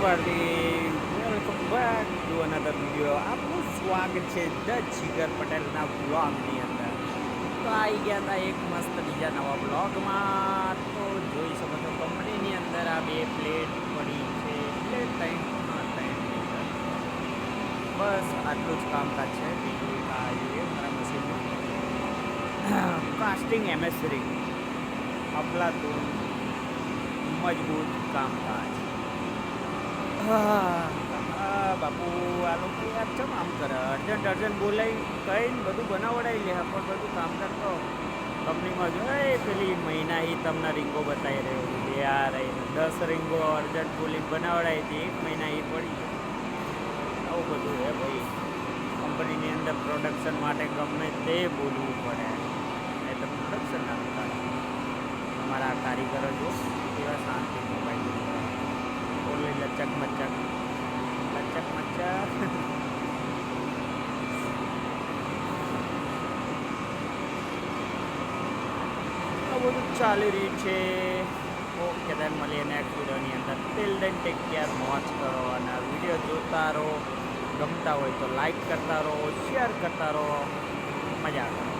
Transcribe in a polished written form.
everybody, welcome back to another video. આપનું સ્વાગત છે ધ જીગર પટેલના બ્લોગની અંદર. તો આવી ગયા હતા એક મસ્ત બીજા નવા બ્લોગમાં. તો જોઈ શકો છો કંપનીની અંદર આ બે પ્લેટ પડી છે, પ્લેટ ત્રણ બસ આટલું જ કામકાજ છે. બીજું આ મારા મશીનમાં કાસ્ટિંગ એમએસરી અફલાતું મજબૂત કામકાજ. બાપુ આ લોકો યાર ચમ આમ કરે, અર્જન્ટ બોલાવી કહીને બધું બનાવડાવી લે, પણ બધું કામકાજ તો કંપનીમાં જો પેલી મહિના તમને રીંગો બતાવી રહ્યો છે યાર, 10 રીંગો અર્જન્ટ બોલી બનાવડાવી હતી, 1 મહિના એ પડી. આવું બધું હે ભાઈ, કંપનીની અંદર પ્રોડક્શન માટે ગમે તે બોલવું પડે, એ તો પ્રોડક્શન ના થાય. અમારા કારીગરો જો કેવા શાંતિ મોબાઈલ બોલે, લચક મચક આ બધું ચાલી રહ્યું છે. ઓકે, then મળીએ નેક્સ્ટ વિડીયોની અંદર. ટિલ દેન ટેક કેર, મોજ કરો અને વિડીયો જોતા રહો. ગમતા હોય તો લાઈક કરતા રહો, શેર કરતા રહો, મજા કરો.